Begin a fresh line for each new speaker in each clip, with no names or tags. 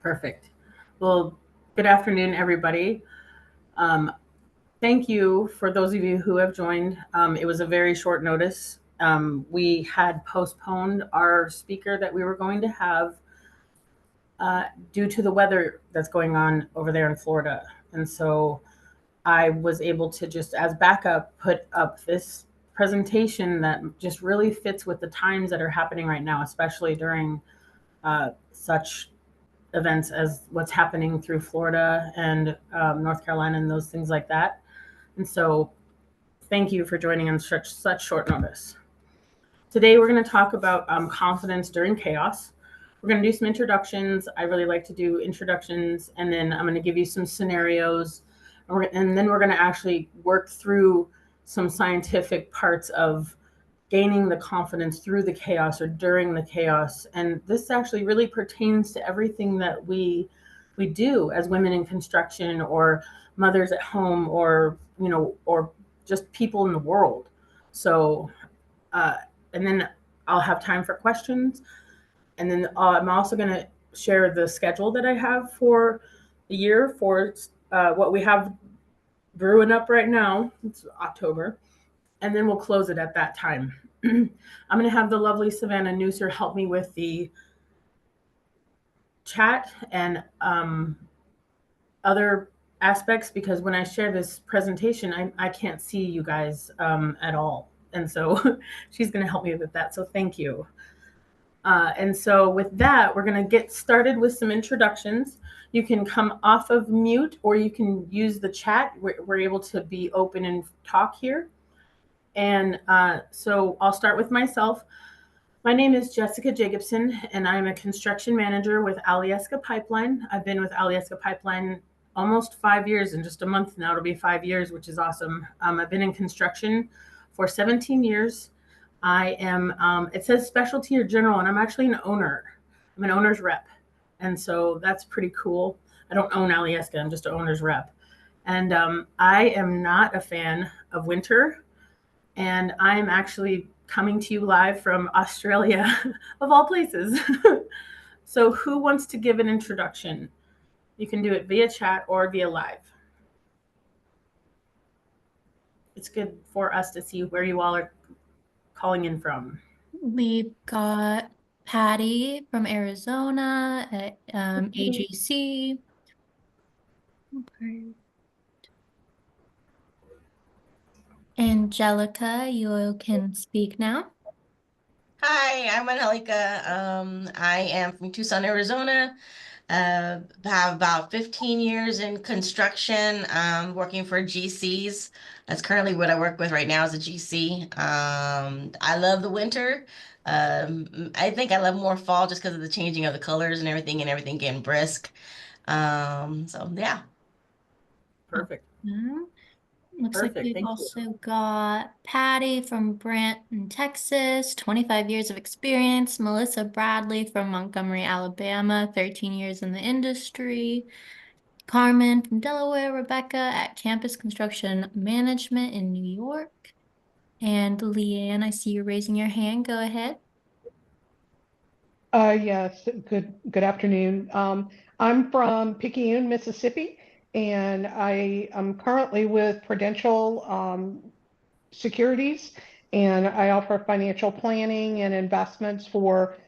Perfect. Well, good afternoon, everybody. Um, Thank you for those of you who have joined. It was a very short notice. We had postponed our speaker that we were going to have uh, due to the weather that's going on over there in Florida. And so I was able to just, as backup, put up this presentation that just really fits with the times that are happening right now, especially during such events as what's happening through Florida and North Carolina and those things like that. And so, thank you for joining on such short notice. Today, we're going to talk about confidence during chaos. We're going to do some introductions. I really like to do introductions, and then I'm going to give you some scenarios, and then we're going to actually work through some scientific parts of gaining the confidence through the chaos or during the chaos. And this actually really pertains to everything that we do as women in construction or mothers at home or just people in the world. So uh, and then I'll have time for questions. And then I'm also going to share the schedule that I have for the year for what we have brewing up right now. It's October. And then we'll close it at that time. I'm going to have the lovely Savannah Newser help me with the chat and other aspects because when I share this presentation, I can't see you guys at all. And so she's going to help me with that. So thank you. And so with that, we're going to get started with some introductions. You can come off of mute or you can use the chat. We're able to be open and talk here. And so I'll start with myself. My name is Jessica Jacobson, and I'm a construction manager with Alyeska Pipeline. I've been with Alyeska Pipeline almost 5 years. In just a month now, it'll be 5 years, which is awesome. I've been in construction for 17 years. I am, it says specialty or general, and I'm actually an owner. I'm an owner's rep. And so that's pretty cool. I don't own Alyeska, I'm just an owner's rep. And I am not a fan of winter. And I'm actually coming to you live from Australia, of all places. So, who wants to give an introduction? You can do it via chat or via live. It's good for us to see where you all are calling in from.
We've got Patty from Arizona at AGC. Okay. Angelica, you can speak now.
Hi, I'm Angelica. I am from Tucson, Arizona. Have about 15 years in construction, working for GCs. That's currently what I work with right now as a GC. I love the winter. I think I love more fall just because of the changing of the colors and everything getting brisk. So yeah.
Perfect.
Mhm. Looks like
Perfect.
we've
Thank you.
also got Patty from Branton, Texas, 25 years of experience. Melissa Bradley from Montgomery, Alabama, 13 years in the industry. Carmen from Delaware, Rebecca at Campus Construction Management in New York. And Leanne, I see you raising your hand. Go ahead.
Yes, good afternoon. I'm from Picayune, Mississippi, and I am currently with Prudential Securities, and I offer financial planning and investments for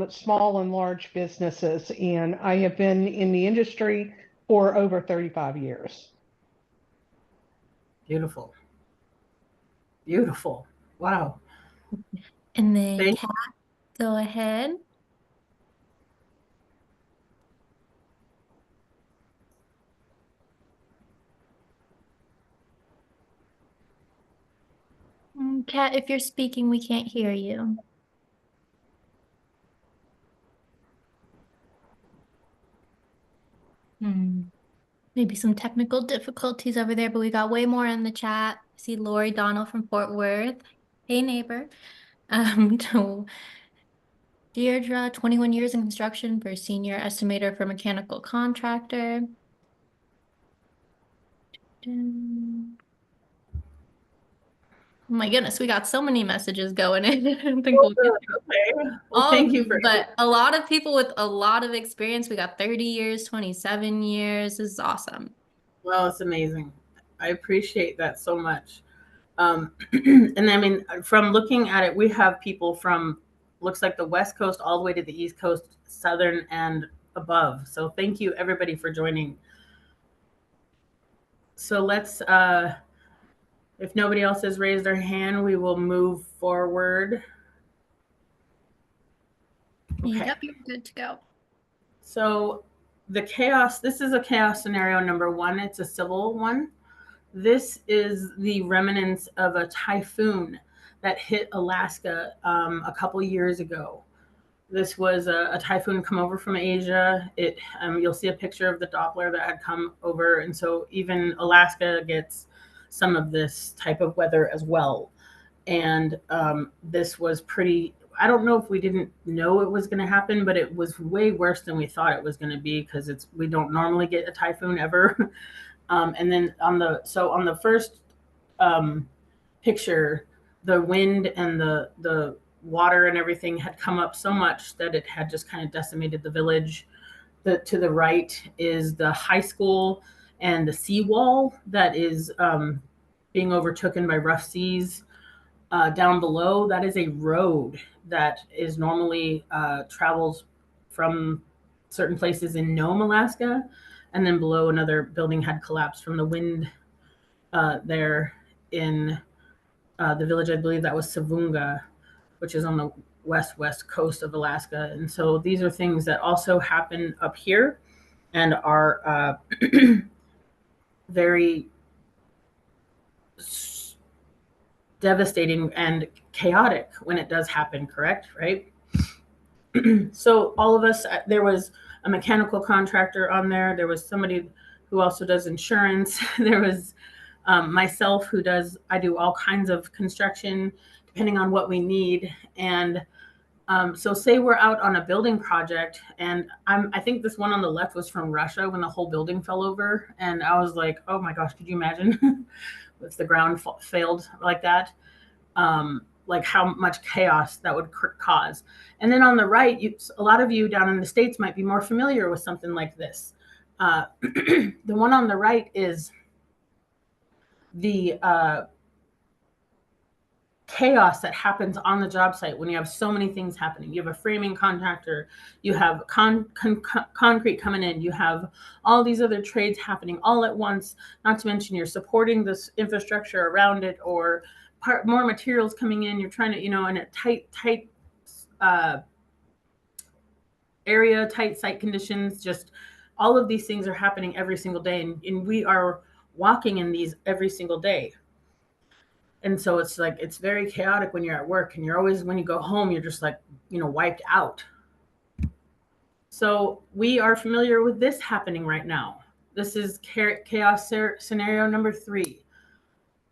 small and large businesses. And I have been in the industry for over 35 years.
Beautiful. Beautiful. Wow.
And then
Thank
Kat, go ahead. Kat, if you're speaking, we can't hear you. Maybe some technical difficulties over there, but we got way more in the chat. I see Lori Donald from Fort Worth. Hey, neighbor. So Deirdre, 21 years in construction for senior estimator for mechanical contractor. My goodness, we got so many messages going in. I don't think we'll get through
Okay. Well,
all
thank
of
you
them,
for
but a lot of people with a lot of experience. We got 30 years, 27 years. This is awesome.
Well, it's amazing. I appreciate that so much. And I mean, from looking at it, we have people from looks like the West Coast all the way to the East Coast, Southern and above. So thank you everybody for joining. So let's, if nobody else has raised their hand, we will move forward. Okay.
Yep, you're good to go.
So the chaos, this is a chaos scenario number one. It's a civil one. This is the remnants of a typhoon that hit Alaska a couple years ago. This was a typhoon come over from Asia. You'll see a picture of the Doppler that had come over, and so even Alaska gets some of this type of weather as well. And this was pretty. I don't know if we didn't know it was going to happen, but it was way worse than we thought it was going to be because we don't normally get a typhoon ever. And then on the first picture, the wind and the water and everything had come up so much that it had just kind of decimated the village. To the right is the high school and the seawall that is being overtaken by rough seas. Down below, that is a road that is normally travels from certain places in Nome, Alaska. And then below, another building had collapsed from the wind there in the village. I believe that was Savunga, which is on the west coast of Alaska. And so these are things that also happen up here and are very devastating and chaotic when it does happen, correct? Right? So all of us, there was a mechanical contractor on there. There was somebody who also does insurance. There was myself I do all kinds of construction depending on what we need. And so say we're out on a building project and I think this one on the left was from Russia when the whole building fell over. And I was like, oh my gosh, could you imagine if the ground failed like that? Like how much chaos that would cause. And then on the right, a lot of you down in the States might be more familiar with something like this. The one on the right is the chaos that happens on the job site when you have so many things happening. You have a framing contractor, you have concrete coming in, you have all these other trades happening all at once, not to mention you're supporting this infrastructure around it or more materials coming in. You're trying to, in a tight area, tight site conditions, just all of these things are happening every single day. And we are walking in these every single day. And so it's like, it's very chaotic when you're at work and you're always, when you go home, you're just like, wiped out. So we are familiar with this happening right now. This is chaos scenario number 3.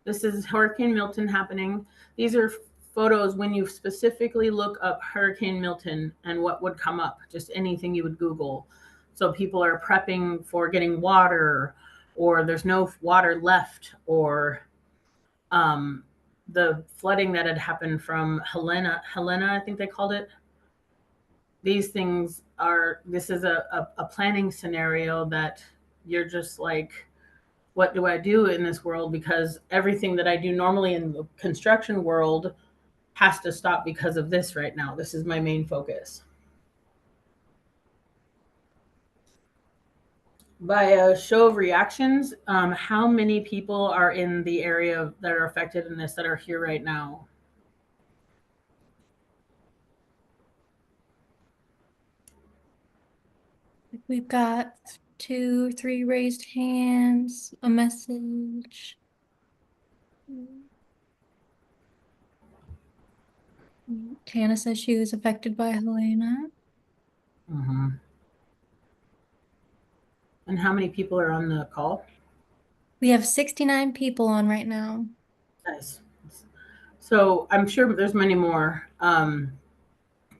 This is Hurricane Milton happening. These are photos when you specifically look up Hurricane Milton and what would come up, just anything you would Google. So people are prepping for getting water, or there's no water left, or the flooding that had happened from Helena, I think they called it. This is a planning scenario that you're just like, what do I do in this world? Because everything that I do normally in the construction world has to stop because of this right now. This is my main focus. By a show of reactions, how many people are in the area that are affected in this that are here right now?
We've got 2, 3 raised hands, a message. Tana says she was affected by Helena.
Mm-hmm. And how many people are on the call?
We have 69 people on right now.
Nice. So I'm sure there's many more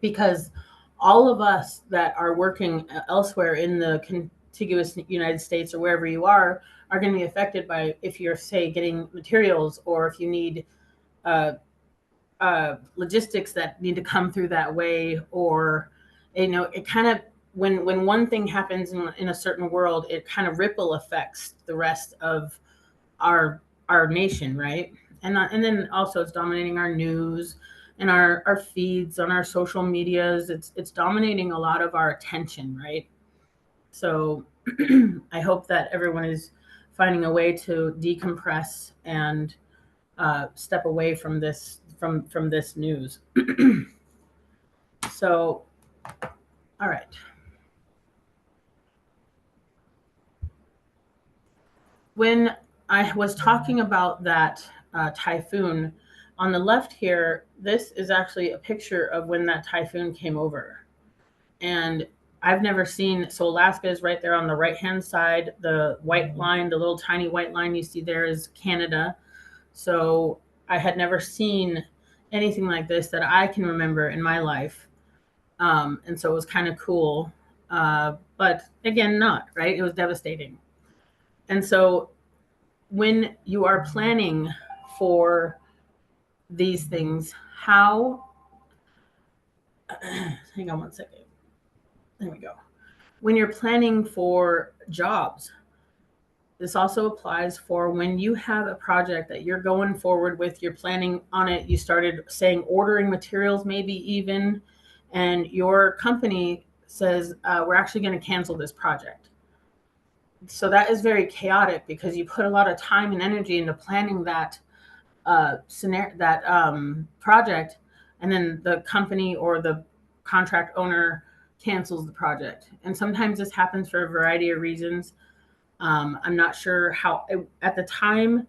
because all of us that are working elsewhere in the contiguous United States or wherever you are going to be affected by, if you're, say, getting materials, or if you need uh, logistics that need to come through that way, or it kind of, when one thing happens in a certain world, it kind of ripple affects the rest of our nation, right? And then also it's dominating our news and our feeds on our social medias. It's dominating a lot of our attention, right? So I hope that everyone is finding a way to decompress and step away from this news. So, all right. When I was talking about that typhoon, on the left here, this is actually a picture of when that typhoon came over. And I've never seen, so Alaska is right there on the right-hand side. The white line, the little tiny white line you see there is Canada. So I had never seen anything like this that I can remember in my life. And so it was kind of cool. But again, not, right? It was devastating. And so when you are planning for these things, hang on one second. There we go. When you're planning for jobs, this also applies for when you have a project that you're going forward with, you're planning on it, you started saying ordering materials, maybe even, and your company says, we're actually going to cancel this project. So that is very chaotic because you put a lot of time and energy into planning that project, and then the company or the contract owner cancels the project. And sometimes this happens for a variety of reasons. I'm not sure how, at the time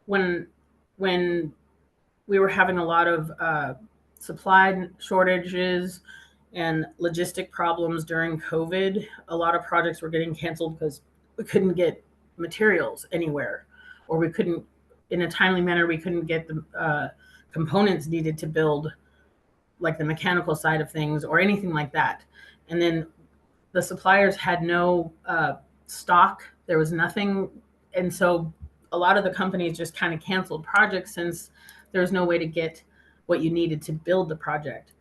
when we were having a lot of supply shortages and logistic problems during COVID, a lot of projects were getting canceled because we couldn't get materials anywhere, or we couldn't, in a timely manner, we couldn't get the components needed to build, like the mechanical side of things or anything like that. And then the suppliers had no stock. There was nothing. And so a lot of the companies just kind of canceled projects since there was no way to get what you needed to build the project.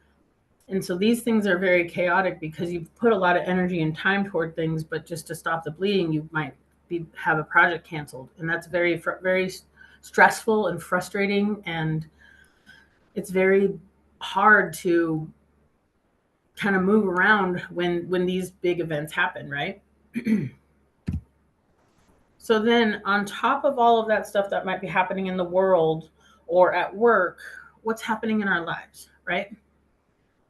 And so these things are very chaotic because you put a lot of energy and time toward things, but just to stop the bleeding, you might have a project canceled. And that's very, very stressful and frustrating. And it's very hard to kind of move around when these big events happen, right? So then on top of all of that stuff that might be happening in the world or at work, what's happening in our lives, right?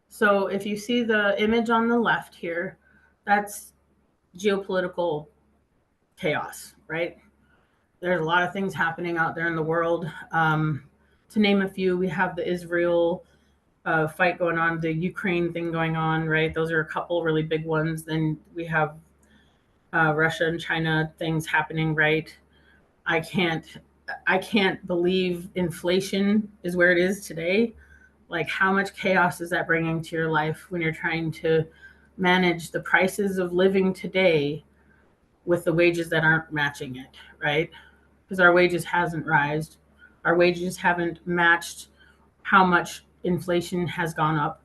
So if you see the image on the left here, that's geopolitical chaos, right? There's a lot of things happening out there in the world. To name a few, we have the Israel fight going on, the Ukraine thing going on, right? Those are a couple really big ones. Then we have Russia and China things happening, right? I can't believe inflation is where it is today. Like, how much chaos is that bringing to your life when you're trying to manage the prices of living today with the wages that aren't matching it, right? Because our wages hasn't risen. Our wages haven't matched how much inflation has gone up.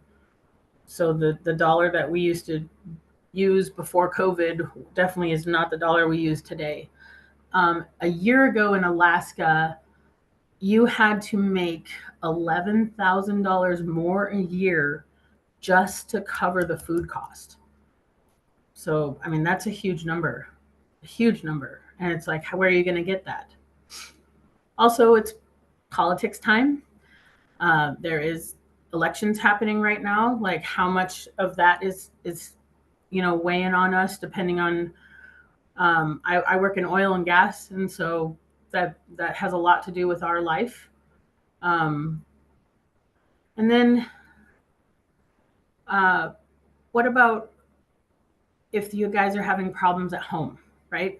So the dollar that we used to use before COVID definitely is not the dollar we use today. A year ago in Alaska, you had to make $11,000 more a year just to cover the food cost. So, I mean, that's a huge number. And it's like, where are you going to get that? Also, it's politics time. There is elections happening right now. Like, how much of that is weighing on us, depending on, I work in oil and gas. And so that has a lot to do with our life. And then what about if you guys are having problems at home, right?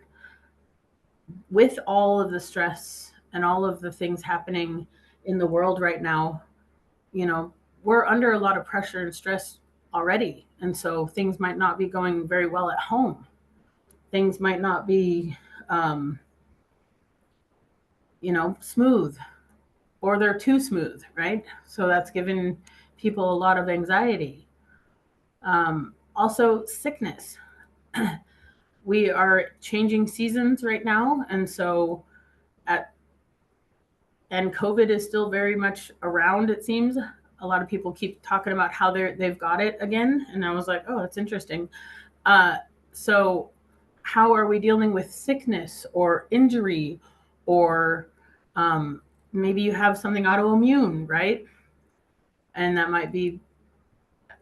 With all of the stress and all of the things happening in the world right now, we're under a lot of pressure and stress already. And so things might not be going very well at home. Things might not be, smooth. or they're too smooth, right? So that's given people a lot of anxiety. Also, sickness. We are changing seasons right now, and so and COVID is still very much around, it seems. A lot of people keep talking about how they've got it again, and I was like, oh, that's interesting. So how are we dealing with sickness or injury, or maybe you have something autoimmune, right? And that might be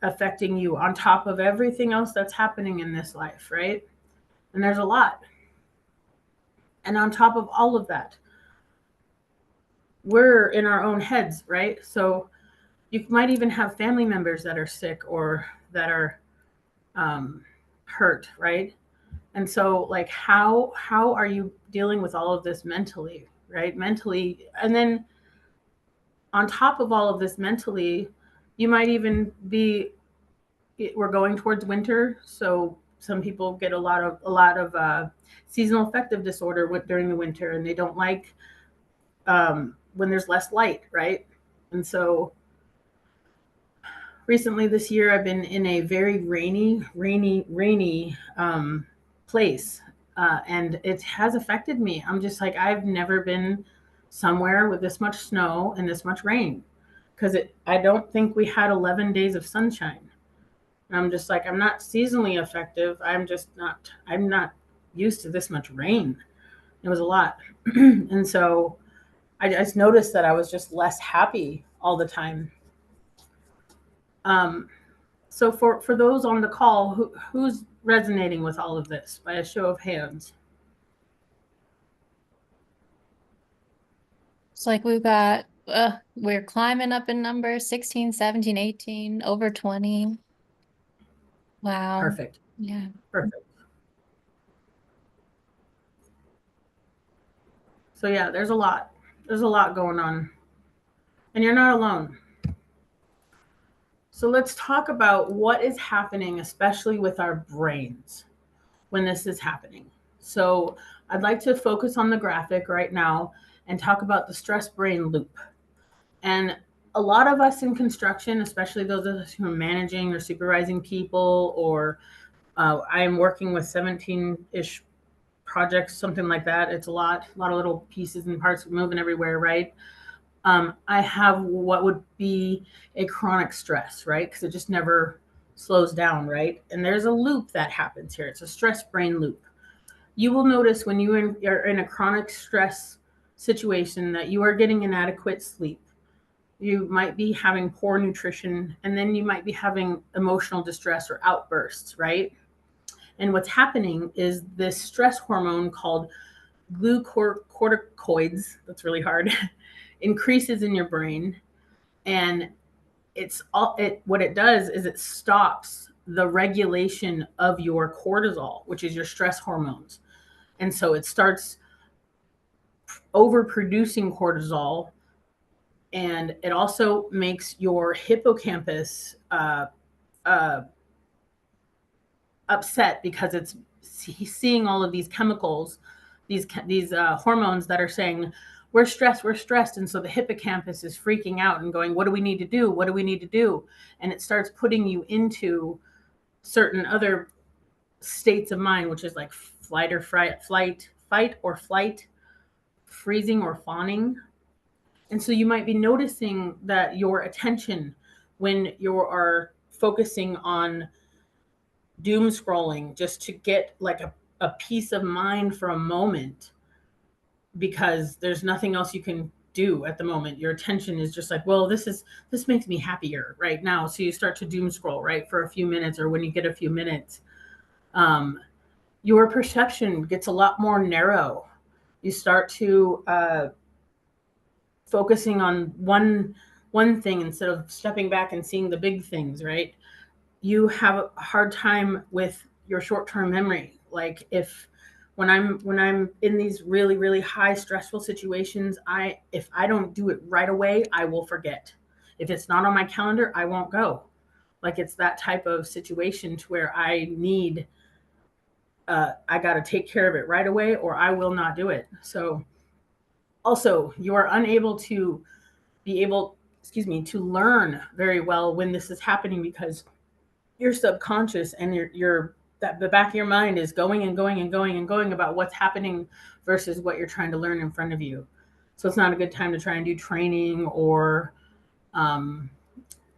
affecting you on top of everything else that's happening in this life, right? And there's a lot. And on top of all of that, we're in our own heads, right? So you might even have family members that are sick or that are hurt, right? And so, like, how are you dealing with all of this mentally, right? Mentally, and then on top of all of this mentally, you might even be. We're going towards winter, so some people get a lot of seasonal affective disorder during the winter, and they don't like when there's less light, right? And so recently this year, I've been in a very rainy place, and it has affected me. I'm just like, I've never been somewhere with this much snow and this much rain, because I don't think we had 11 days of sunshine. And I'm just like, I'm not seasonally affective. I'm not used to this much rain. It was a lot. And so I just noticed that I was just less happy all the time. So for those on the call, who's resonating with all of this, by a show of hands?
It's like we're climbing up in numbers, 16, 17, 18, over 20. Wow.
Perfect.
Yeah.
Perfect. So yeah, there's a lot going on, and you're not alone. So let's talk about what is happening, especially with our brains when this is happening. So I'd like to focus on the graphic right now and talk about the stress brain loop. And a lot of us in construction, especially those of us who are managing or supervising people, or I am working with 17-ish projects, something like that. It's a lot of little pieces and parts moving everywhere, right? I have what would be a chronic stress, right? Because it just never slows down, right? And there's a loop that happens here. It's a stress brain loop. You will notice when you are in a chronic stress situation that you are getting inadequate sleep. You might be having poor nutrition, and then you might be having emotional distress or outbursts, right? And what's happening is this stress hormone called glucocorticoids, that's really hard, increases in your brain. And what it does is it stops the regulation of your cortisol, which is your stress hormones. And so it starts overproducing cortisol, and it also makes your hippocampus upset because it's seeing all of these chemicals, these hormones that are saying we're stressed, and so the hippocampus is freaking out and going, what do we need to do, and it starts putting you into certain other states of mind, which is like fight or flight, freezing or fawning. And so you might be noticing that your attention, when you are focusing on doom scrolling just to get like a peace of mind for a moment, because there's nothing else you can do at the moment. Your attention is just like, well, this makes me happier right now. So you start to doom scroll, right, for a few minutes, or when you get a few minutes, your perception gets a lot more narrow. You start to focusing on one thing instead of stepping back and seeing the big things, right? You have a hard time with your short-term memory. Like when I'm in these really, really high stressful situations, if I don't do it right away, I will forget. If it's not on my calendar, I won't go. Like, it's that type of situation to where I need, I got to take care of it right away, or I will not do it. So also, you are unable to be able, to learn very well when this is happening, because your subconscious and the back of your mind is going and going and going and going about what's happening versus what you're trying to learn in front of you. So it's not a good time to try and do training or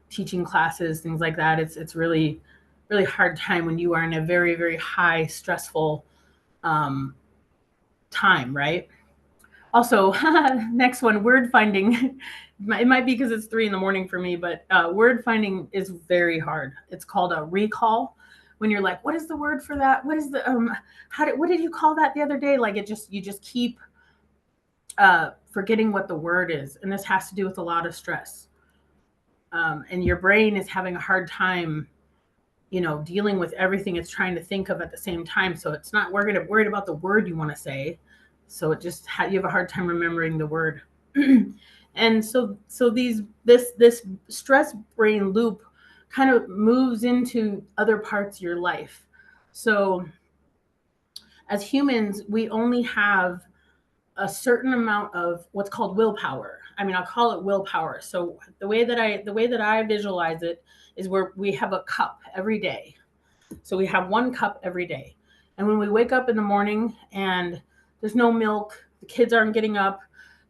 teaching classes, things like that. It's really, really hard time when you are in a very, very high stressful time, right? Also, next one, word finding. It might be because it's 3 a.m. for me, but word finding is very hard. It's called a recall. When you're like, what is the word for that? What is the what did you call that the other day? Like you just keep forgetting what the word is, and this has to do with a lot of stress. And your brain is having a hard time, dealing with everything it's trying to think of at the same time. So it's not worried about the word you want to say. So it just you have a hard time remembering the word. And so this stress brain loop kind of moves into other parts of your life. So as humans, we only have a certain amount of what's called willpower. I mean, I'll call it willpower. So the way that I visualize it is where we have a cup every day. So we have 1 cup every day. And when we wake up in the morning and there's no milk, the kids aren't getting up,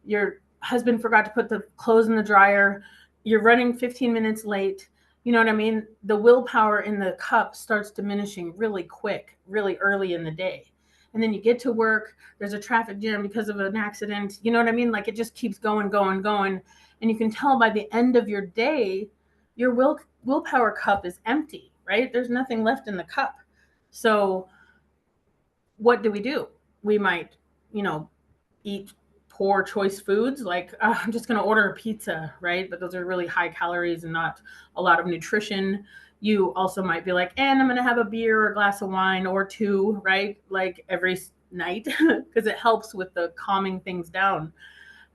your husband forgot to put the clothes in the dryer, you're running 15 minutes late, you know what I mean? The willpower in the cup starts diminishing really quick, really early in the day. And then you get to work, there's a traffic jam because of an accident, you know what I mean? Like it just keeps going, going, going. And you can tell by the end of your day, your willpower cup is empty, right? There's nothing left in the cup. So what do? We might, eat poor choice foods, like I'm just going to order a pizza, right? But those are really high calories and not a lot of nutrition. You also might be like, and I'm going to have a beer or a glass of wine or 2, right? Like every night, because it helps with the calming things down.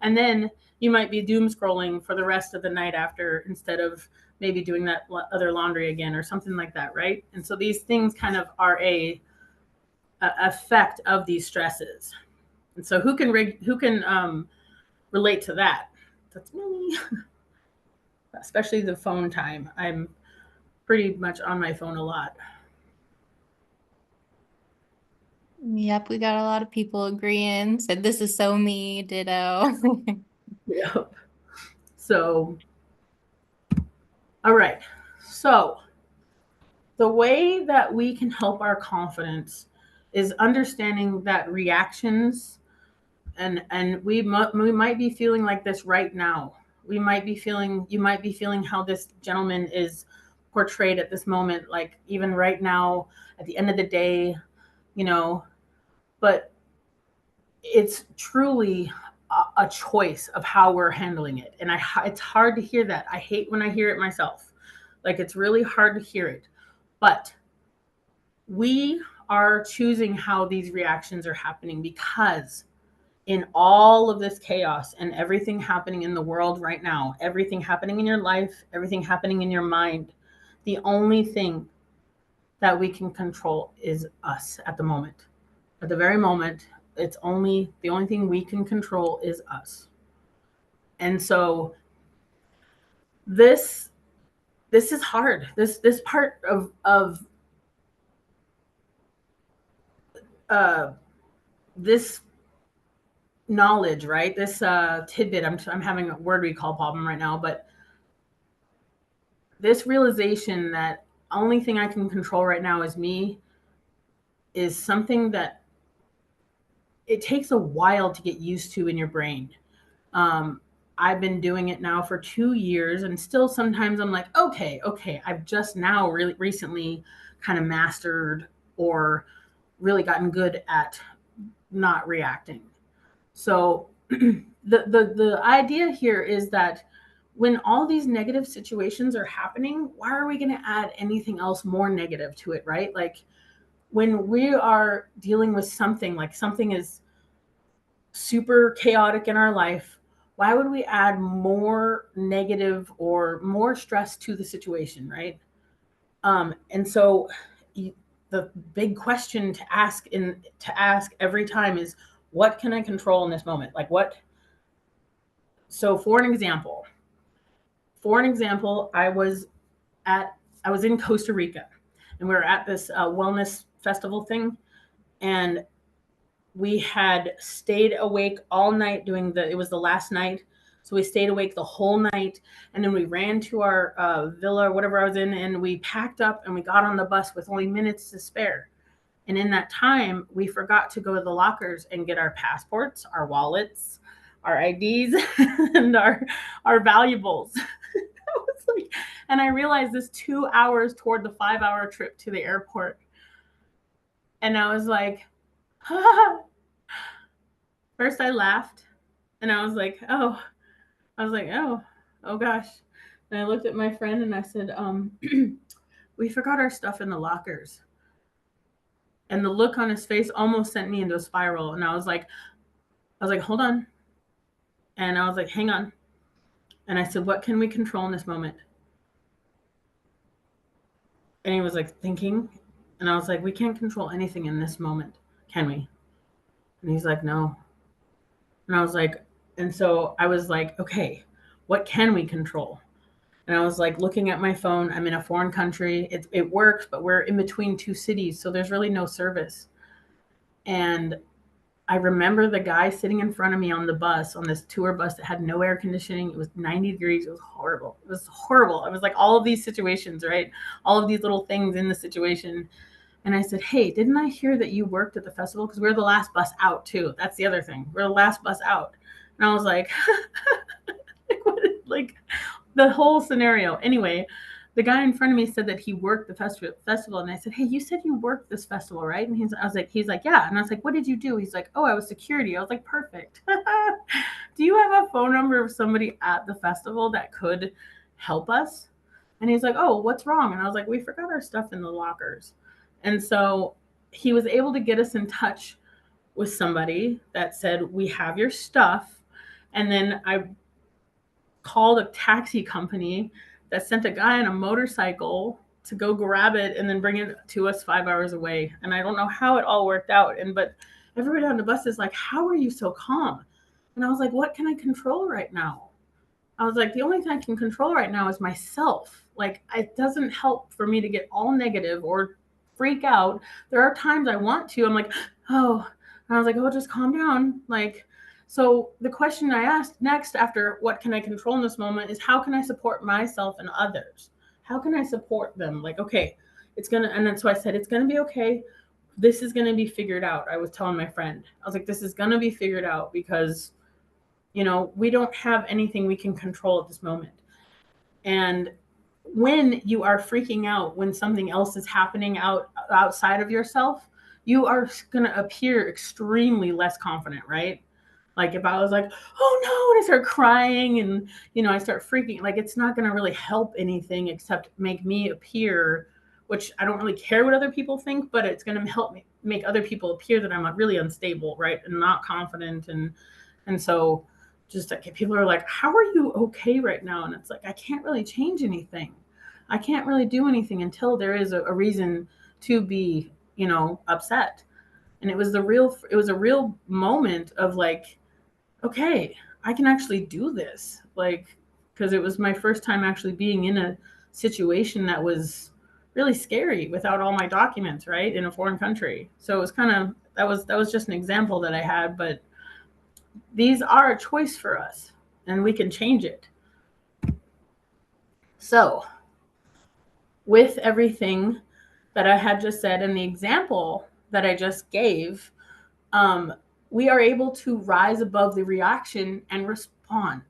And then you might be doom scrolling for the rest of the night after, instead of maybe doing that other laundry again or something like that, right? And so these things kind of are a effect of these stresses. And so who can relate to that? That's me. Especially the phone time. I'm pretty much on my phone a lot.
Yep, we got a lot of people agreeing. Said this is so me, ditto.
Yep. So, all right. So the way that we can help our confidence is understanding that reactions, and we might be feeling like this right now. You might be feeling how this gentleman is portrayed at this moment, like even right now at the end of the day, but it's truly a choice of how we're handling it. And it's hard to hear that. I hate when I hear it myself. Like it's really hard to hear it, but we are choosing how these reactions are happening, because in all of this chaos and everything happening in the world right now, everything happening in your life, everything happening in your mind, the only thing that we can control is us at the moment. At the very moment, the only thing we can control is us. And so this is hard. This part of this knowledge, right? This tidbit, I'm having a word recall problem right now, but this realization that only thing I can control right now is me is something that it takes a while to get used to in your brain. I've been doing it now for 2 years, and still sometimes I'm like, okay, I've just now really recently kind of mastered or really gotten good at not reacting. So the idea here is that when all these negative situations are happening, why are we going to add anything else more negative to it, right? Like when we are dealing with something, like something is super chaotic in our life, why would we add more negative or more stress to the situation, right? And so the big question to ask every time is, what can I control in this moment? Like what? So for an example, for an example, I was in Costa Rica, and we were at this wellness festival thing, and we had stayed awake all night it was the last night. So we stayed awake the whole night, and then we ran to our villa or whatever I was in, and we packed up and we got on the bus with only minutes to spare. And in that time, we forgot to go to the lockers and get our passports, our wallets, our IDs, and our valuables. And I realized this 2 hours toward the 5-hour trip to the airport. And I was like, first I laughed, and I was like, oh gosh. And I looked at my friend and I said, we forgot our stuff in the lockers. And the look on his face almost sent me into a spiral. And I was like, hold on. And I was like, hang on. And I said, what can we control in this moment? And he was like thinking. And I was like, we can't control anything in this moment, can we? And he's like, no. And I was like, and so I was like, okay, what can we control? And I was like looking at my phone. I'm in a foreign country. It works, but we're in between two cities, so there's really no service. And I remember the guy sitting in front of me on the bus, on this tour bus that had no air conditioning. It was 90 degrees. It was horrible. It was horrible. It was like all of these situations, right? All of these little things in the situation. And I said, hey, didn't I hear that you worked at the festival? Because we're the last bus out too. That's the other thing. We're the last bus out. And I was like, like the whole scenario. Anyway, the guy in front of me said that he worked the festival. And I said, hey, you said you worked this festival, right? And he's like, yeah. And I was like, what did you do? He's like, oh, I was security. I was like, perfect. Do you have a phone number of somebody at the festival that could help us? And he's like, oh, what's wrong? And I was like, we forgot our stuff in the lockers. And so he was able to get us in touch with somebody that said, we have your stuff. And then I called a taxi company that sent a guy on a motorcycle to go grab it and then bring it to us 5 hours away. And I don't know how it all worked out. But everybody on the bus is like, how are you so calm? And I was like, what can I control right now? I was like, the only thing I can control right now is myself. Like, it doesn't help for me to get all negative or freak out. There are times I want to. I'm like, oh. And I was like, oh, just calm down. Like, so the question I asked next after what can I control in this moment is how can I support myself and others? How can I support them? Like, okay, and then so I said, it's going to be okay. This is going to be figured out. I was telling my friend, I was like, this is going to be figured out because, we don't have anything we can control at this moment. And when you are freaking out, when something else is happening outside of yourself, you are going to appear extremely less confident, right? Like if I was like, oh no, and I start crying and, I start freaking, like it's not going to really help anything except make me appear, which I don't really care what other people think, but it's going to help me make other people appear that I'm really unstable, right? And not confident. And so just like people are like, how are you okay right now? And it's like, I can't really change anything. I can't really do anything until there is a reason to be, upset. And it was a real moment of like, okay, I can actually do this. Like, because it was my first time actually being in a situation that was really scary without all my documents, right? In a foreign country. So it was that was just an example that I had, but these are a choice for us and we can change it. So with everything that I had just said and the example that I just gave, we are able to rise above the reaction and respond.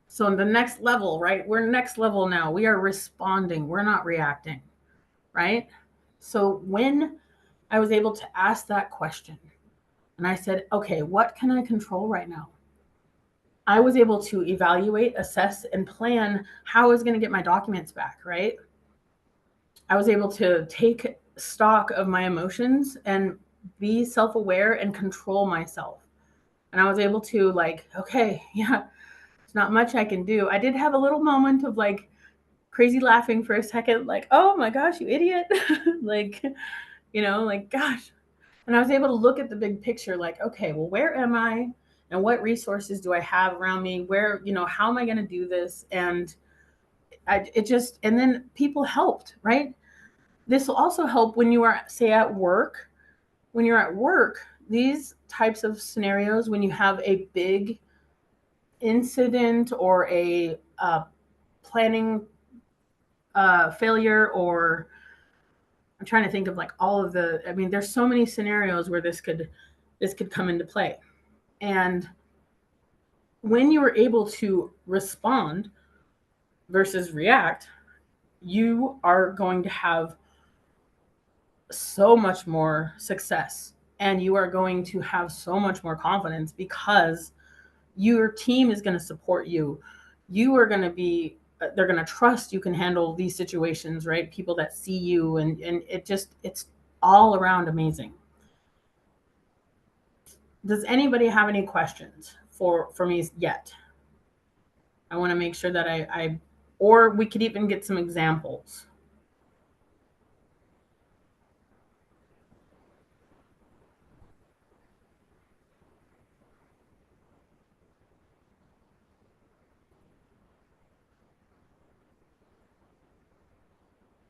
So in the next level, right? We're next level now. We are responding. We're not reacting, right? So when I was able to ask that question and I said, okay, what can I control right now? I was able to evaluate, assess, and plan how I was going to get my documents back, right? I was able to take stock of my emotions and be self-aware and control myself. And I was able to like, okay, yeah, there's not much I can do. I did have a little moment of like crazy laughing for a second, like, oh my gosh, you idiot. like, like, gosh. And I was able to look at the big picture, like, okay, well, where am I? And what resources do I have around me? Where, how am I going to do this? And it just, and then people helped, right? This will also help when you are, say, at work. When you're at work, these types of scenarios, when you have a big incident or a planning failure, or I'm trying to think of like all of the, I mean, there's so many scenarios where this could come into play. And when you are able to respond versus react, you are going to have so much more success, and you are going to have so much more confidence because your team is going to support you. You are going to be, they're going to trust you can handle these situations, right? People that see you, and it's all around amazing. Does anybody have any questions for me yet? I want to make sure that I or we could even get some examples.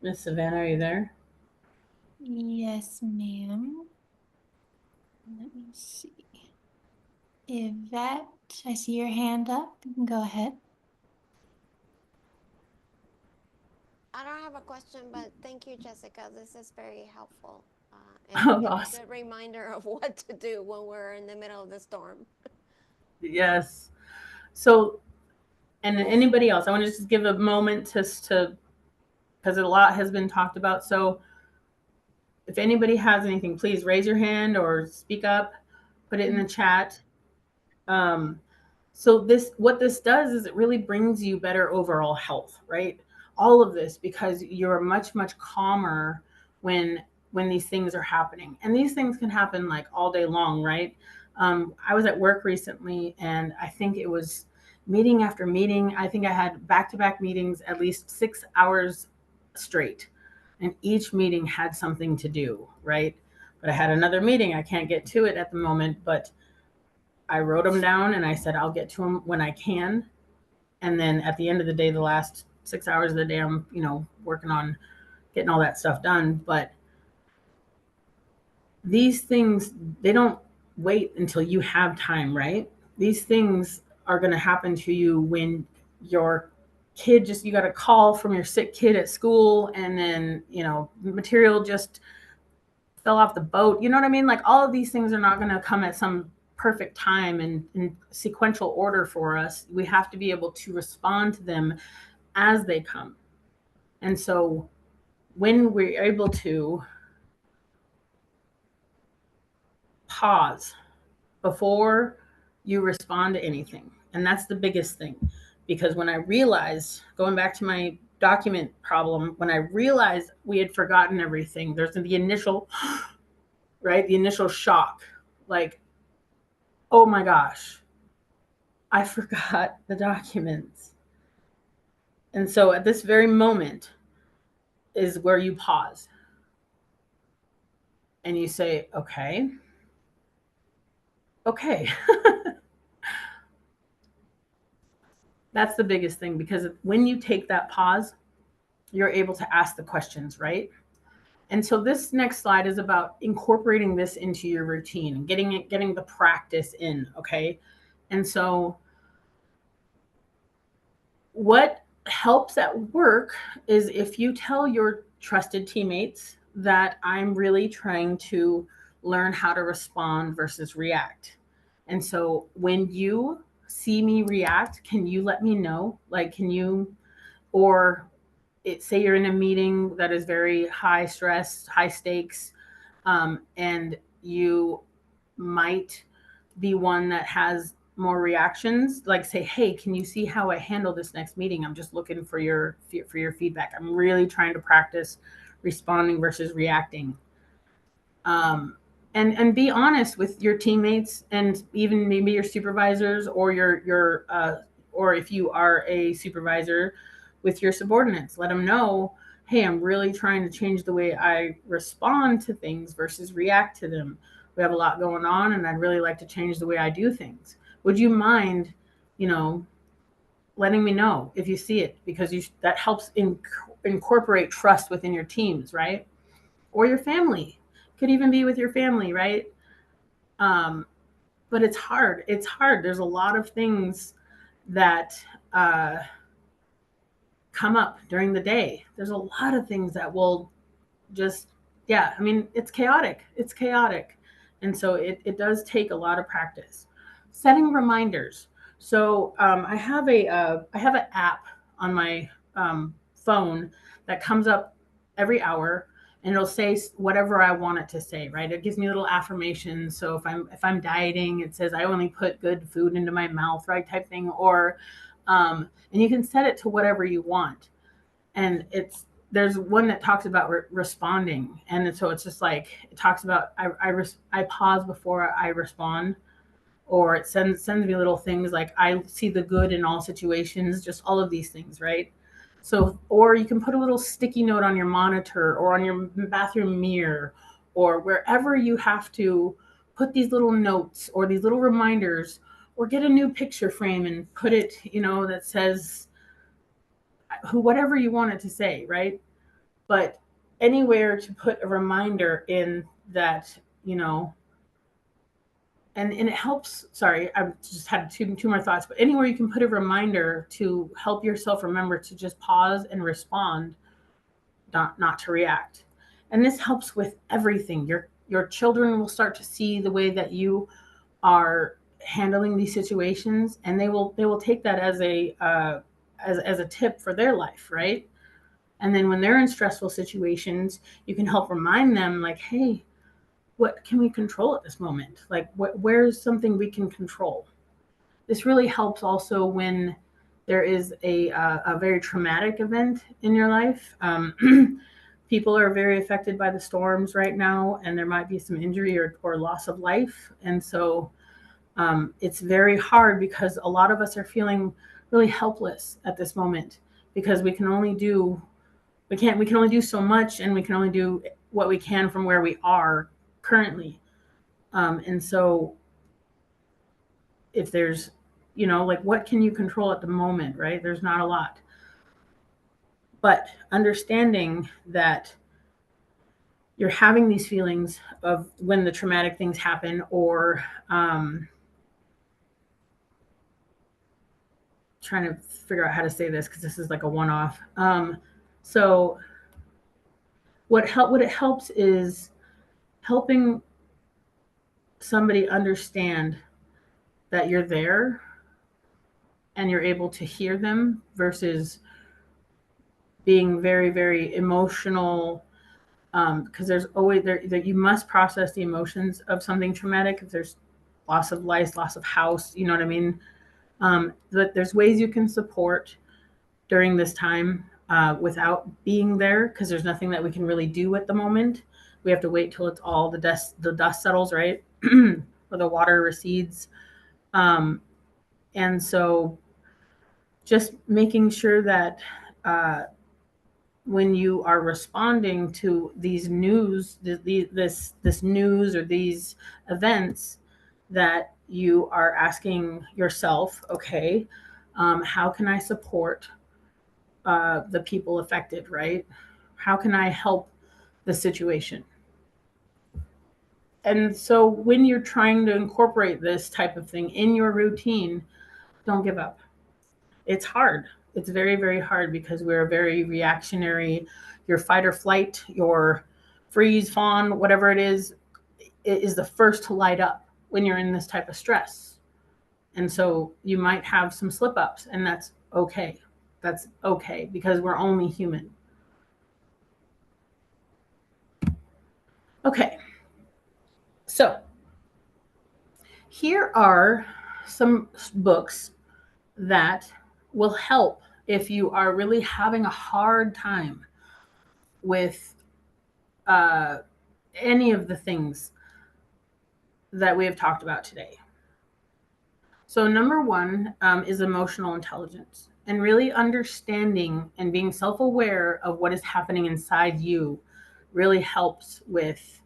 Miss Savannah, are you there?
Yes, ma'am. Let me see. Yvette, I see your hand up. You can go ahead.
I don't have a question, but thank you, Jessica. This is very helpful.
Oh,
And a
awesome.
good reminder of what to do when we're in the middle of the storm.
Yes. So, and anybody else, I want to just give a moment just to, because a lot has been talked about. So if anybody has anything, please raise your hand or speak up, put it in the chat. So what this does is it really brings you better overall health, right? All of this because you're much, much calmer when these things are happening. And these things can happen like all day long, right? I was at work recently, and I think it was meeting after meeting. I think I had back-to-back meetings at least 6 hours straight. And each meeting had something to do, right? But I had another meeting. I can't get to it at the moment, but I wrote them down and I said, I'll get to them when I can. And then at the end of the day, the last 6 hours of the day, I'm, working on getting all that stuff done. But these things, they don't wait until you have time, right? These things are going to happen to you when your kid you got a call from your sick kid at school, and then, material just fell off the boat. You know what I mean? Like all of these things are not going to come at some perfect time and in sequential order for us. We have to be able to respond to them as they come. And so when we're able to pause before you respond to anything, and that's the biggest thing, because when I realized, going back to my document problem, when I realized we had forgotten everything, there's the initial, right? The initial shock, like, oh my gosh, I forgot the documents. And so at this very moment is where you pause and you say, okay. That's the biggest thing, because when you take that pause, you're able to ask the questions, right? And so this next slide is about incorporating this into your routine and getting the practice in, okay? And so what helps at work is if you tell your trusted teammates that I'm really trying to learn how to respond versus react. And so when you see me react, can you let me know? Like, can you, or say you're in a meeting that is very high stress, high stakes, and you might be one that has more reactions, like say, hey, can you see how I handle this next meeting? I'm just looking for your feedback. I'm really trying to practice responding versus reacting. And be honest with your teammates, and even maybe your supervisors, or your or if you are a supervisor, with your subordinates. Let them know, hey, I'm really trying to change the way I respond to things versus react to them. We have a lot going on, and I'd really like to change the way I do things. Would you mind, letting me know if you see it, because that helps incorporate trust within your teams, right? Or your family. Could even be with your family, right? But it's hard. It's hard. There's a lot of things that come up during the day. There's a lot of things that will just, yeah, I mean, it's chaotic. It's chaotic. And so it does take a lot of practice. Setting reminders. So I have an app on my phone that comes up every hour, and it'll say whatever I want it to say, right? It gives me little affirmations. So if I'm dieting, it says I only put good food into my mouth, right, type thing. Or and you can set it to whatever you want. And there's one that talks about responding, and so it's just like it talks about I pause before I respond, or it sends me little things like I see the good in all situations, just all of these things, right? So, or you can put a little sticky note on your monitor or on your bathroom mirror or wherever you have to put these little notes or these little reminders, or get a new picture frame and put it, that says whatever you want it to say, right? But anywhere to put a reminder in that, and it helps. Sorry, I just had two more thoughts. But anywhere you can put a reminder to help yourself remember to just pause and respond, not to react. And this helps with everything. Your children will start to see the way that you are handling these situations, and they will take that as a tip for their life, right? And then when they're in stressful situations, you can help remind them, like, hey, what can we control at this moment? Like, where's something we can control? This really helps also when there is a very traumatic event in your life. People are very affected by the storms right now, and there might be some injury or loss of life. And so it's very hard because a lot of us are feeling really helpless at this moment, because we can only do so much, and we can only do what we can from where we are currently. And so if there's, like, what can you control at the moment, right? There's not a lot. But understanding that you're having these feelings of when the traumatic things happen, or trying to figure out how to say this because this is like a one-off. So what it helps is helping somebody understand that you're there and you're able to hear them, versus being very, very emotional, because there's always that you must process the emotions of something traumatic. If there's loss of life, loss of house, you know what I mean? But there's ways you can support during this time without being there, because there's nothing that we can really do at the moment. We have to wait till it's all the dust settles, right? Or the water recedes. And so just making sure that when you are responding to these news, this news or these events, that you are asking yourself, okay, how can I support the people affected, right? How can I help the situation? And so when you're trying to incorporate this type of thing in your routine, don't give up. It's hard. It's very, very hard, because we're very reactionary. Your fight or flight, your freeze, fawn, whatever it is the first to light up when you're in this type of stress. And so you might have some slip ups, and that's okay. That's okay, because we're only human. Okay. So here are some books that will help if you are really having a hard time with any of the things that we have talked about today. So number one is emotional intelligence, and really understanding and being self-aware of what is happening inside you really helps with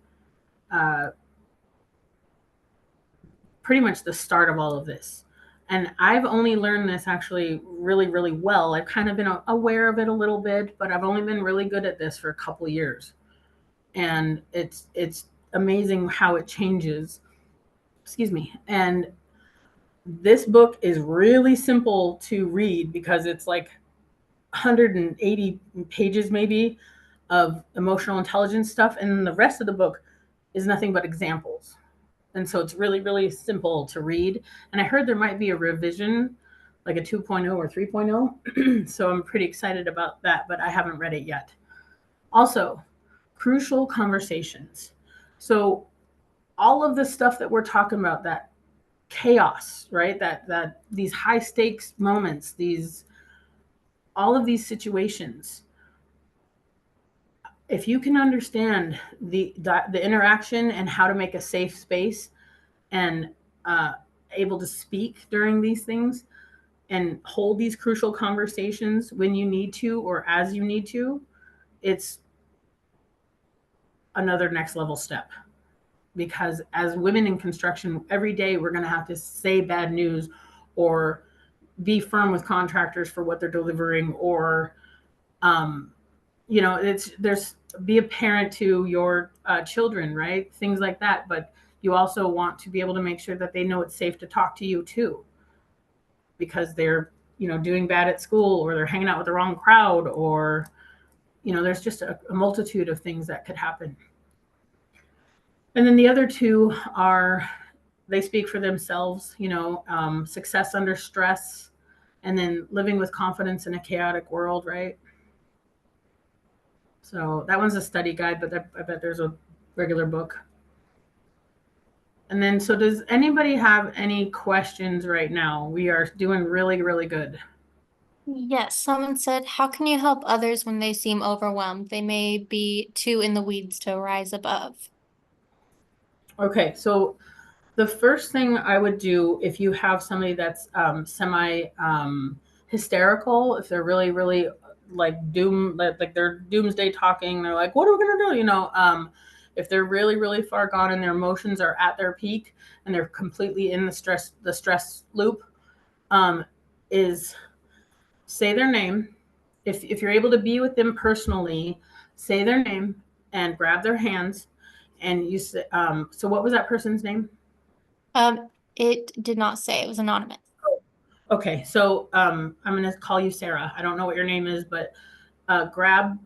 pretty much the start of all of this. And I've only learned this actually really, really well. I've kind of been aware of it a little bit, but I've only been really good at this for a couple of years. And it's amazing how it changes. Excuse me. And this book is really simple to read because it's like 180 pages maybe of emotional intelligence stuff, and then the rest of the book is nothing but examples. And so it's really, really simple to read. And I heard there might be a revision, like a 2.0 or 3.0. So I'm pretty excited about that, but I haven't read it yet. Also, crucial conversations. So all of the stuff that we're talking about, that chaos, right? That these high stakes moments, all of these situations, if you can understand the interaction and how to make a safe space and able to speak during these things and hold these crucial conversations when you need to or as you need to, it's another next level step. Because as women in construction, every day we're going to have to say bad news or be firm with contractors for what they're delivering, or there's be a parent to your children, right? Things like that. But you also want to be able to make sure that they know it's safe to talk to you too, because they're doing bad at school, or they're hanging out with the wrong crowd, or there's just a multitude of things that could happen. And then the other two are, they speak for themselves, success under stress, and then living with confidence in a chaotic world, right? So that one's a study guide, but I bet there's a regular book. And then, so does anybody have any questions right now? We are doing really, really good.
Yes, someone said, how can you help others when they seem overwhelmed? They may be too in the weeds to rise above.
Okay, so the first thing I would do, if you have somebody that's semi hysterical, if they're really, really like they're doomsday talking, they're like, what are we gonna do? If they're really, really far gone and their emotions are at their peak and they're completely in the stress loop, is say their name. If you're able to be with them personally, say their name and grab their hands, and you say, so what was that person's name?
It did not say. It was anonymous.
Okay, so I'm going to call you Sarah. I don't know what your name is, but grab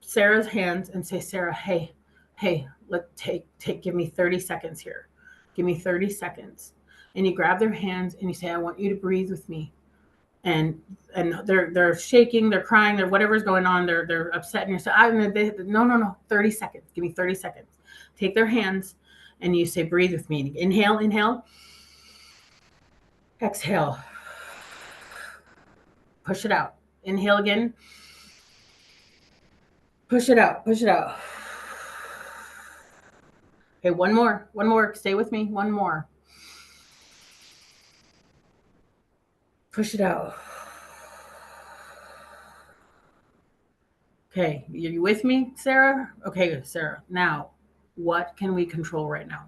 Sarah's hands and say, Sarah, hey, give me 30 seconds here. Give me 30 seconds. And you grab their hands and you say, I want you to breathe with me. And they're shaking, they're crying, they're whatever's going on, they're upset, and you're saying, no, 30 seconds. Give me 30 seconds. Take their hands and you say, breathe with me. Inhale, exhale. Push it out. Inhale again. Push it out. Okay, one more. Stay with me. One more. Push it out. Okay, are you with me, Sarah? Okay, Sarah. Now, what can we control right now?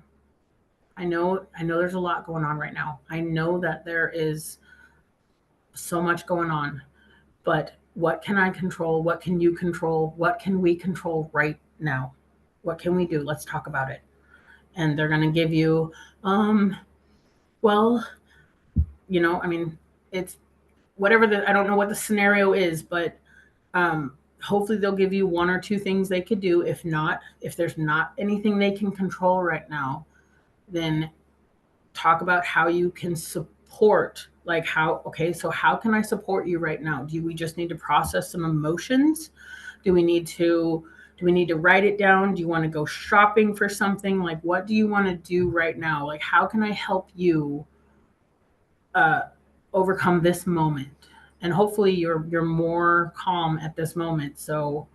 I know there's a lot going on right now. I know that there is so much going on, but what can I control? What can you control? What can we control right now? What can we do? Let's talk about it. And they're going to give you, it's whatever I don't know what the scenario is, but hopefully they'll give you one or two things they could do. If there's not anything they can control right now, then talk about how you can support, so how can I support you right now? Do we just need to process some emotions? Do we need to write it down? Do you want to go shopping for something? Like, what do you want to do right now? Like, how can I help you overcome this moment? And hopefully you're more calm at this moment. So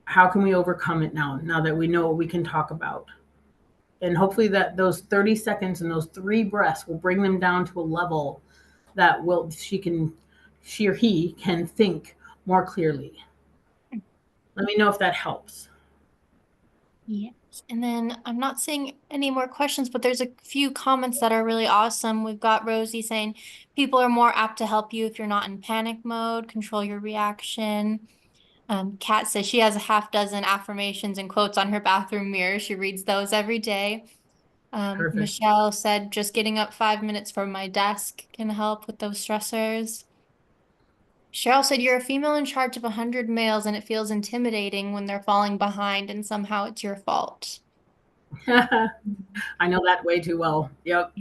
how can we overcome it now that we know what we can talk about? And hopefully that those 30 seconds and those 3 breaths will bring them down to a level that she or he can think more clearly. Let me know if that helps.
Yes. And then I'm not seeing any more questions, but there's a few comments that are really awesome. We've got Rosie saying people are more apt to help you if you're not in panic mode, control your reaction. Kat says she has a half dozen affirmations and quotes on her bathroom mirror. She reads those every day.
Perfect.
Michelle said just getting up 5 minutes from my desk can help with those stressors. Cheryl said you're a female in charge of 100 males and it feels intimidating when they're falling behind and somehow it's your fault.
I know that way too well. Yep.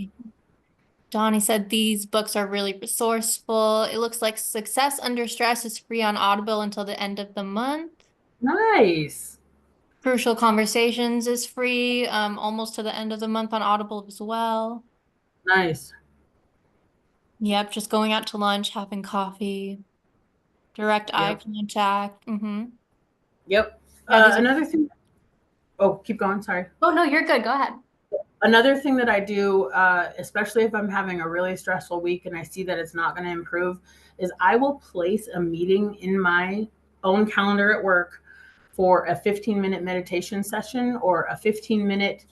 Donnie said these books are really resourceful. It looks like Success Under Stress is free on Audible until the end of the month.
Nice.
Crucial Conversations is free, almost to the end of the month on Audible as well.
Nice.
Yep, just going out to lunch, having coffee, direct eye
Yep.
contact.
Yep.
Yeah, these are.
Another thing. Oh, keep going. Sorry.
Oh, no, you're good. Go ahead.
Another thing that I do, especially if I'm having a really stressful week and I see that it's not going to improve, is I will place a meeting in my own calendar at work for a 15-minute meditation session or a 15-minute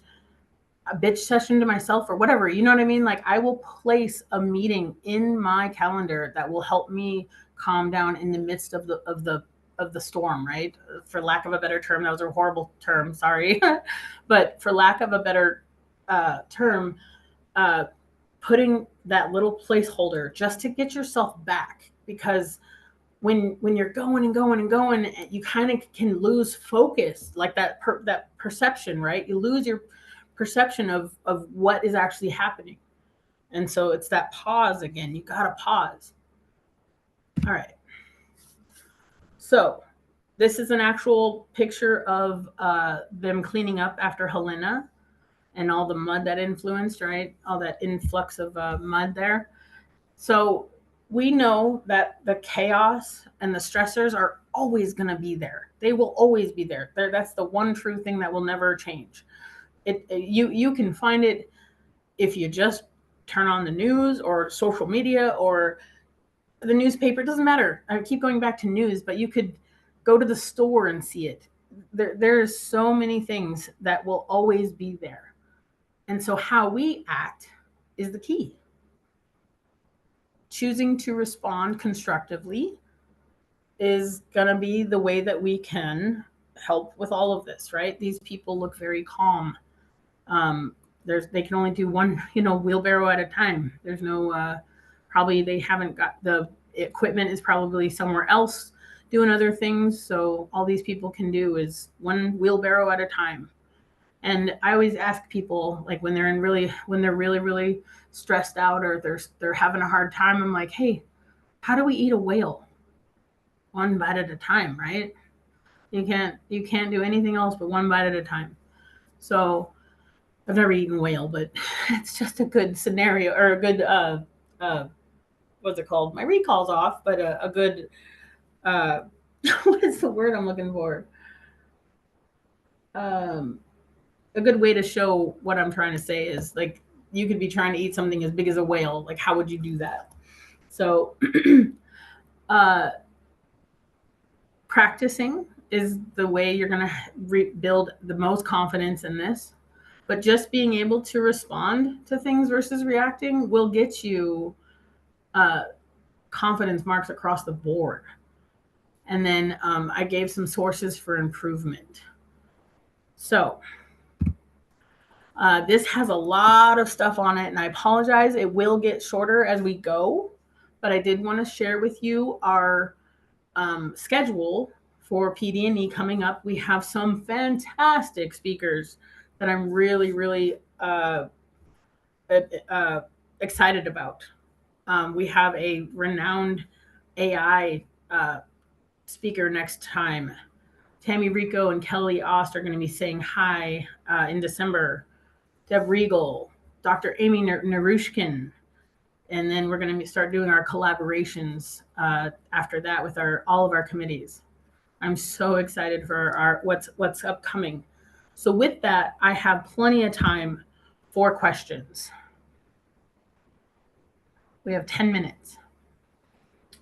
bitch session to myself or whatever. You know what I mean? Like I will place a meeting in my calendar that will help me calm down in the midst of the storm, right? For lack of a better term, that was a horrible term, sorry. But for lack of a better term, putting that little placeholder just to get yourself back, because when you're going and going and going, you kind of can lose focus, like that perception, right? You lose your perception of what is actually happening. And so it's that pause again. You got to pause. All right. So this is an actual picture of them cleaning up after Helena and all the mud that influenced, right? All that influx of mud there. So we know that the chaos and the stressors are always going to be there. They will always be there. That's the one true thing that will never change. You can find it if you just turn on the news or social media or the newspaper. It doesn't matter. I keep going back to news, but you could go to the store and see it. There's so many things that will always be there. And so how we act is the key. Choosing to respond constructively is going to be the way that we can help with all of this, right? These people look very calm. They can only do one, wheelbarrow at a time. There's no, probably they haven't got the equipment is probably somewhere else doing other things. So all these people can do is one wheelbarrow at a time. And I always ask people, like when they're really, really stressed out or they're having a hard time, I'm like, hey, how do we eat a whale? One bite at a time, right? You can't do anything else but one bite at a time. So I've never eaten whale, but it's just a good scenario or a good what's it called? My recall's off, but a good what is the word I'm looking for? A good way to show what I'm trying to say is like you could be trying to eat something as big as a whale. Like how would you do that? So practicing is the way you're going to build the most confidence in this. But just being able to respond to things versus reacting will get you confidence marks across the board. And then I gave some sources for improvement. So this has a lot of stuff on it, and I apologize. It will get shorter as we go, but I did want to share with you our schedule for PD&E coming up. We have some fantastic speakers that I'm really, really excited about. We have a renowned AI speaker next time. Tammy Rico and Kelly Ost are going to be saying hi in December. Deb Regal, Dr. Amy Narushkin, and then we're going to start doing our collaborations after that with all of our committees. I'm so excited for what's upcoming. So with that, I have plenty of time for questions. We have 10 minutes.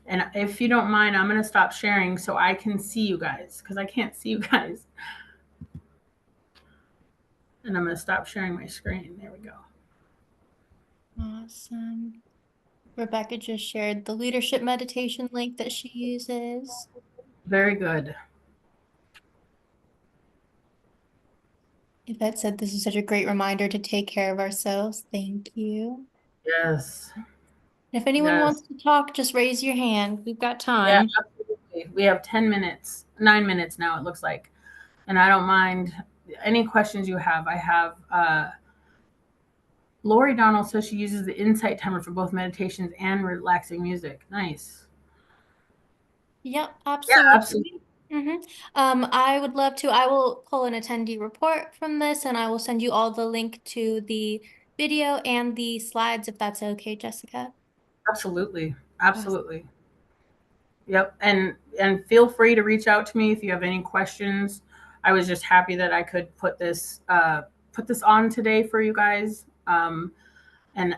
And if you don't mind, I'm going to stop sharing so I can see you guys because I can't see you guys. And I'm going to stop sharing my screen. There we go.
Awesome. Rebecca just shared the leadership meditation link that she uses.
Very good.
Yvette said this is such a great reminder to take care of ourselves. Thank you.
Yes.
If anyone
Yes.
wants to talk, just raise your hand. We've got
Yeah,
time.
absolutely. We have 10 minutes, 9 minutes now, it looks like. And I don't mind any questions you have. I have Lori Donald says she uses the insight timer for both meditations and relaxing music. Nice.
Yep,
Yeah,
absolutely.
absolutely.
I would love to. I will pull an attendee report from this and I will send you all the link to the video and the slides if that's okay, Jessica.
Absolutely. Absolutely. Yep. And feel free to reach out to me if you have any questions. I was just happy that I could put this on today for you guys. And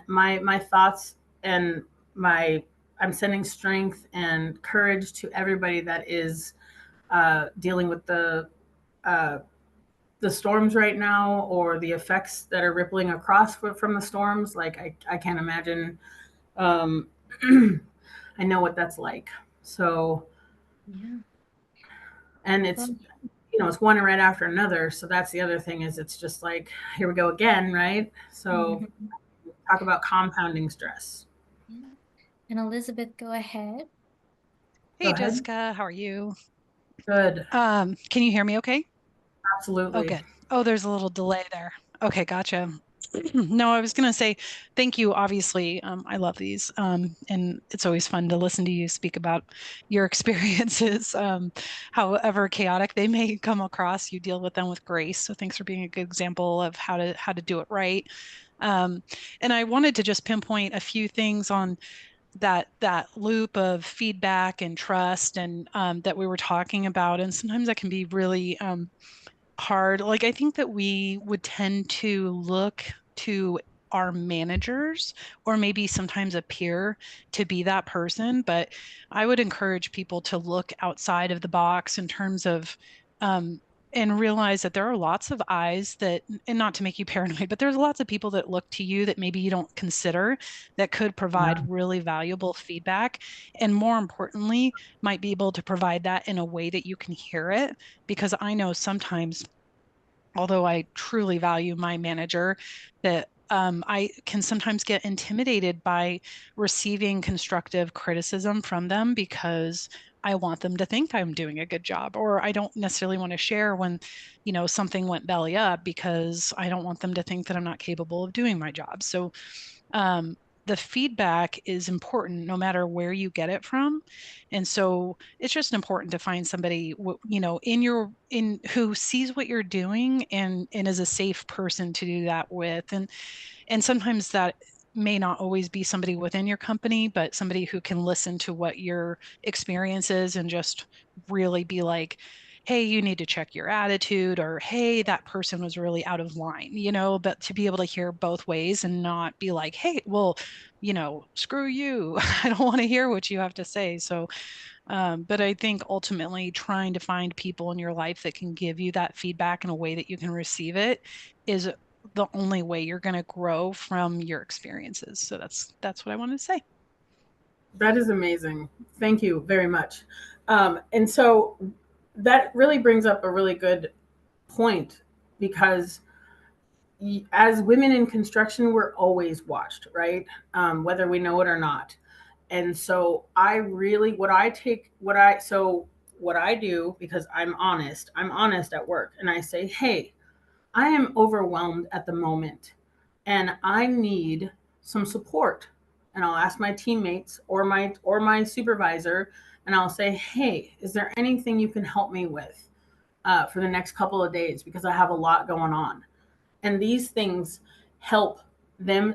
my thoughts and I'm sending strength and courage to everybody that is dealing with the storms right now, or the effects that are rippling across from the storms. Like I can't imagine. Um, I know what that's like. So,
Yeah.
and it's, it's one right after another. So that's the other thing, is it's just like, here we go again, right? So talk about compounding stress.
Yeah. And Elizabeth, go ahead.
Hey,
Go ahead.
Jessica, how are you?
Good.
Can you hear me okay? Oh,
Absolutely.
good. Oh, there's a little delay there. Okay, gotcha. No, I was going to say thank you. Obviously, I love these. And it's always fun to listen to you speak about your experiences. However chaotic they may come across, you deal with them with grace. So thanks for being a good example of how to do it right. And I wanted to just pinpoint a few things on that loop of feedback and trust and that we were talking about. And sometimes that can be really hard. Like I think that we would tend to look to our managers or maybe sometimes a peer to be that person. But I would encourage people to look outside of the box in terms of and realize that there are lots of eyes that, and not to make you paranoid, but there's lots of people that look to you that maybe you don't consider that could provide really valuable feedback. And more importantly, might be able to provide that in a way that you can hear it. Because I know sometimes, although I truly value my manager, that I can sometimes get intimidated by receiving constructive criticism from them because I want them to think I'm doing a good job, or I don't necessarily want to share when, something went belly up because I don't want them to think that I'm not capable of doing my job. So the feedback is important no matter where you get it from. And so it's just important to find somebody, in who sees what you're doing and is a safe person to do that with. And sometimes that may not always be somebody within your company, but somebody who can listen to what your experience is and just really be like, hey, you need to check your attitude, or hey, that person was really out of line, but to be able to hear both ways and not be like, hey, well, screw you. I don't want to hear what you have to say. So, but I think ultimately trying to find people in your life that can give you that feedback in a way that you can receive it is the only way you're going to grow from your experiences. So that's what I wanted to say.
That is amazing. Thank you very much. And so that really brings up a really good point, because as women in construction, we're always watched, right? Whether we know it or not. And so what I do, because I'm honest at work, and I say, hey, I am overwhelmed at the moment and I need some support. And I'll ask my teammates or my supervisor, and I'll say, hey, is there anything you can help me with for the next couple of days, because I have a lot going on. And these things help them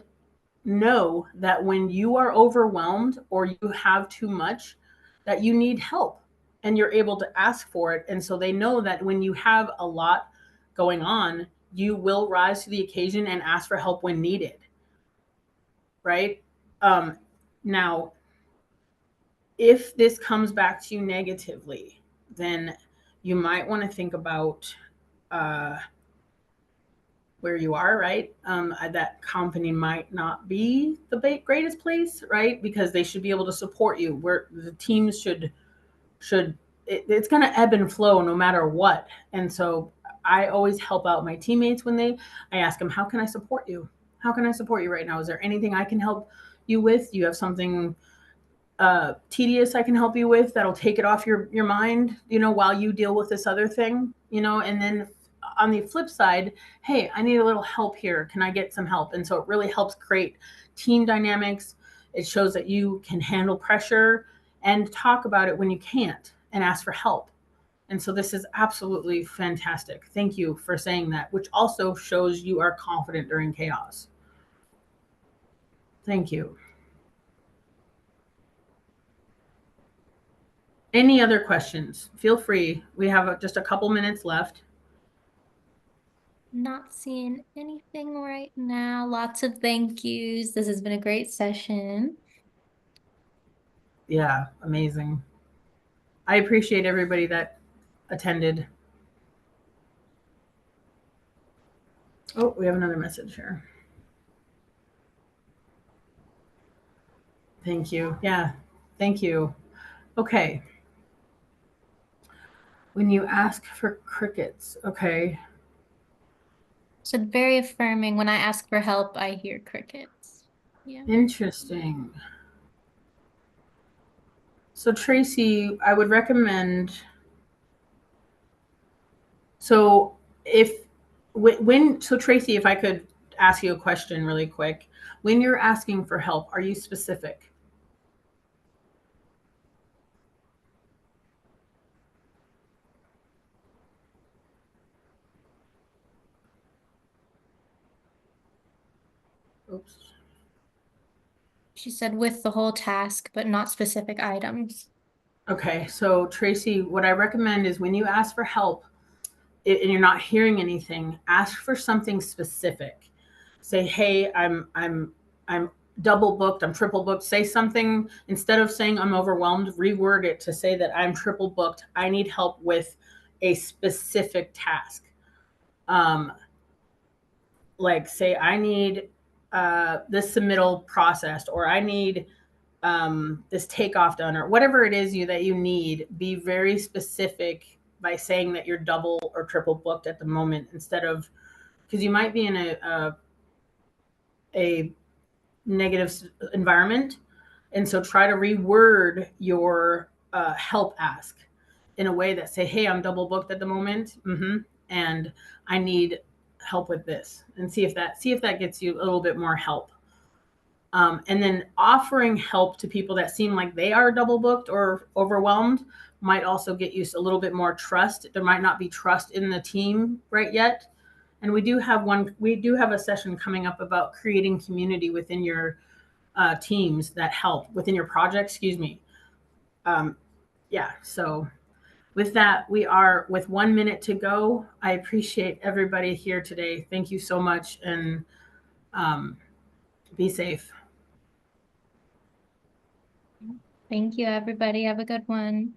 know that when you are overwhelmed or you have too much, that you need help and you're able to ask for it. And so they know that when you have a lot going on, you will rise to the occasion and ask for help when needed. Right? Now, if this comes back to you negatively, then you might want to think about where you are, right? That company might not be the greatest place, right? Because they should be able to support you. Where the teams it's going to ebb and flow no matter what. And so I always help out my teammates I ask them, how can I support you? How can I support you right now? Is there anything I can help you with? Do you have something tedious I can help you with that'll take it off your mind, while you deal with this other thing, and then on the flip side, hey, I need a little help here. Can I get some help? And so it really helps create team dynamics. It shows that you can handle pressure and talk about it when you can't and ask for help. And so this is absolutely fantastic. Thank you for saying that, which also shows you are confident during chaos. Thank you. Any other questions? Feel free. We have just a couple minutes left.
Not seeing anything right now. Lots of thank yous. This has been a great session.
Yeah, amazing. I appreciate everybody that attended. Oh, we have another message here. Thank you. Yeah, thank you. Okay. When you ask for crickets, okay.
So very affirming. When I ask for help, I hear crickets. Yeah.
Interesting. So Tracy, I would recommend. So Tracy, if I could ask you a question really quick, when you're asking for help, are you specific? Oops.
She said with the whole task, but not specific items.
Okay, so Tracy, what I recommend is when you ask for help and you're not hearing anything, ask for something specific. Say, hey, I'm double booked, I'm triple booked. Say something instead of saying I'm overwhelmed, reword it to say that I'm triple booked. I need help with a specific task. Like say I need this submittal processed, or I need this takeoff done, or whatever it is that you need. Be very specific by saying that you're double or triple booked at the moment, instead of, because you might be in a negative environment. And so try to reword your help ask in a way that say, hey, I'm double booked at the moment. And I need help with this, and see if that gets you a little bit more help. And then offering help to people that seem like they are double booked or overwhelmed might also get you a little bit more trust. There might not be trust in the team right yet. And we do have a session coming up about creating community within your teams that help within your project, excuse me. Yeah, so with that, we are with 1 minute to go. I appreciate everybody here today. Thank you so much, and be safe.
Thank you, everybody. Have a good one.